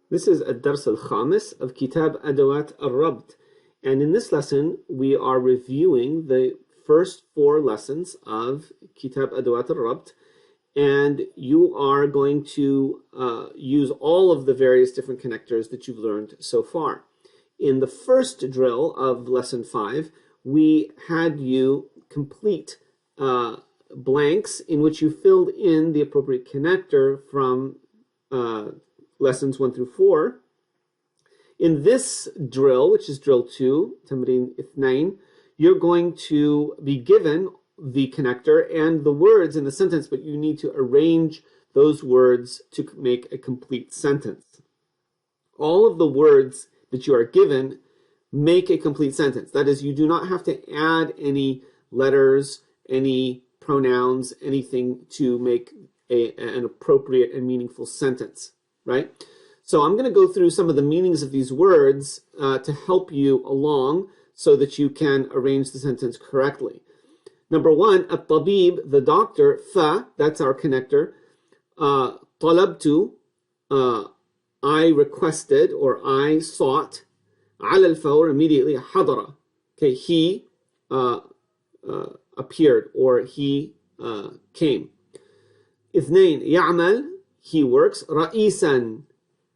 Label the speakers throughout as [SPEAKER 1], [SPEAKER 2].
[SPEAKER 1] This is الدرس الخامس of Kitab Adawat al-Rabt. And in this lesson, we are reviewing the first 4 lessons of Kitab Adawat al-Rabt. And you are going to use all of the various different connectors that you've learned so far. In the first drill of lesson 5, we had you complete blanks in which you filled in the appropriate connector from lessons 1 through 4. In this drill, which is drill 2, Tamreen Ithnain, you're going to be given the connector and the words in the sentence, but you need to arrange those words to make a complete sentence. All of the words that you are given make a complete sentence. That is, you do not have to add any letters, any pronouns, anything to make an appropriate and meaningful sentence, right? So I'm going to go through some of the meanings of these words to help you along so that you can arrange the sentence correctly. Number 1, at-tabib, the doctor, fa, that's our connector. Talabtu, I requested or I sought. Ala al-fawr, immediately. Hadara, okay, he appeared or he came. Ithnain, ya'mal, he works. Ra'isan,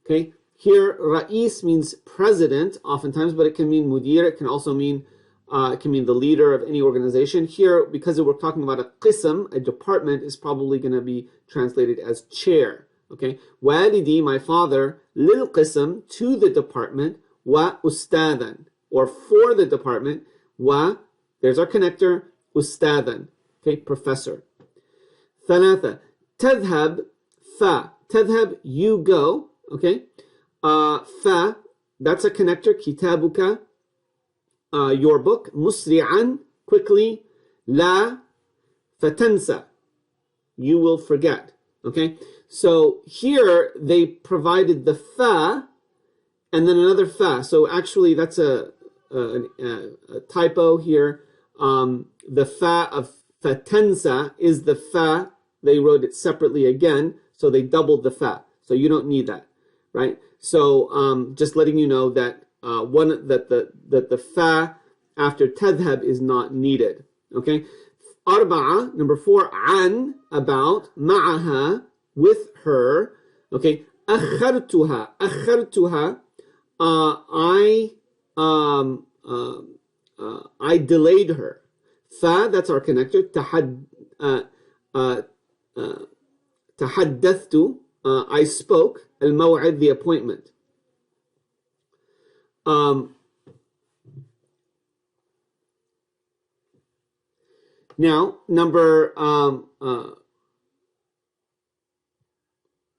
[SPEAKER 1] okay, here ra'is means president oftentimes, but it can mean mudir, it can also mean the leader of any organization. Here, because we're talking about a qism, a department, is probably going to be translated as chair. Okay, walidi, my father, lil qism, to the department, wa ustadan, or for the department, wa, there's our connector, ustadan, okay, professor. Thalatha, tadhab, fa, tadhab, you go, okay, fa, that's a connector, kitabuka, your book. Musri'an, quickly. La, fatansa, you will forget. Okay, so here they provided the fa and then another fa. So actually that's a typo here. The fa of fatansa is the fa. They wrote it separately again, so they doubled the fa. So you don't need that, right? So just letting you know that the fa after tadhab is not needed. Okay. Arba'a, number 4, an, about, ma'aha, with her. Okay. Akhartuha, I delayed her. Fa, that's our connector. Tahaddathtu, I spoke. Al-maw'id, the appointment. Now, number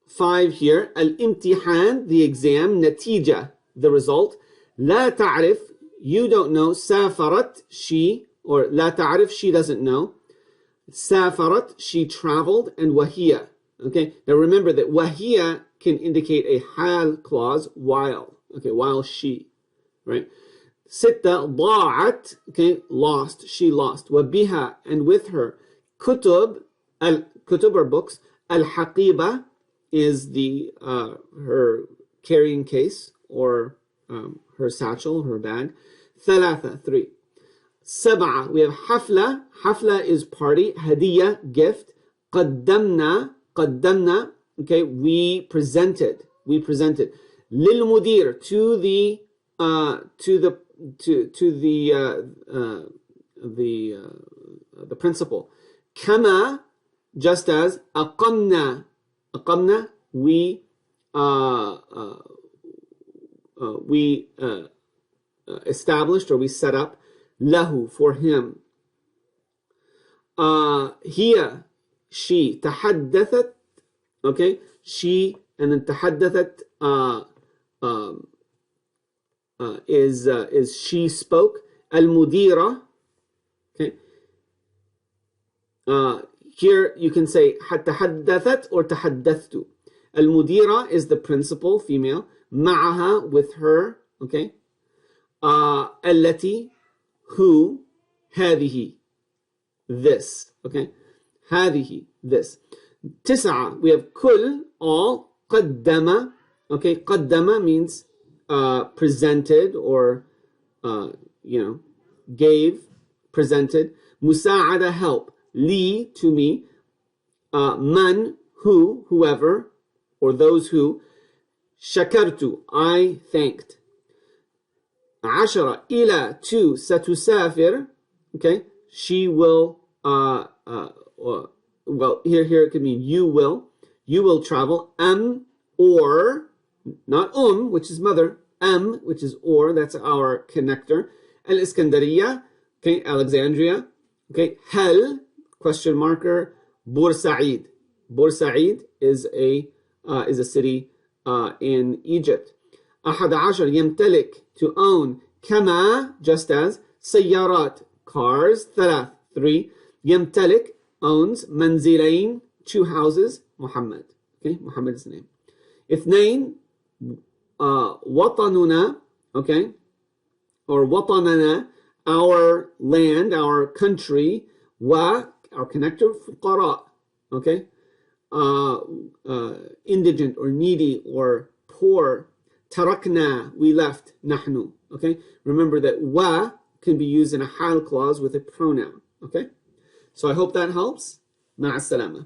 [SPEAKER 1] 5 here, al-imtihan, the exam, natija, the result. La ta'rif, you don't know. Safarat, she, or la ta'rif, she doesn't know. Safarat, she traveled, and wahiya. Okay, now remember that wahiya can indicate a hal clause, while. Okay, while she, right? Sitta, da'at, okay, lost, she lost. Wabiha, and with her. Kutub, kutub are books. Al-haqiba is the her carrying case or her satchel, her bag. Thalatha, 3. Sab'a, we have hafla. Hafla is party. Hadiya, gift. Qaddamna, okay, we presented. Lil mudir, to the principal. Kama, just as. Aqamna, we established or we set up. Lahu, for him. Hiya, she. Tahaddathat, okay, she, and then tahaddathat is she spoke. Al-mudira, okay. Here you can say tahaddathat or tahaddathtu. Al-mudira is the principal, female. Ma'aha, with her, okay. Allati, who. Hadihi, this, okay. Hadihi, this. Tis'a, we have kul, all. Qaddama, Okay, قدم means presented or gave, presented. مساعدة, help. لي, to me. من, who, whoever, or those who. شكرت, I thanked. 10 إلى, to, ستسافر. Okay, she will. Well, here it could mean you will. You will travel. Or, not which is mother. Which is or. That's our connector. Al-Iskandariya, okay, Alexandria. Okay, هل, question marker. Bursaid. Bursaid is a city in Egypt. 11 يمتلك, to own. كما, just as. سيارات, cars. 3 يمتلك, owns. منزلين, 2 houses. Muhammad. Okay, Muhammad is the name. 2 وطننا, okay, or وطننا, our land, our country. Wa, our connector. فقراء, okay, indigent or needy or poor. تركنا, we left. نحن, okay. Remember that wa can be used in a hal clause with a pronoun, okay. So I hope that helps. مع السلامة.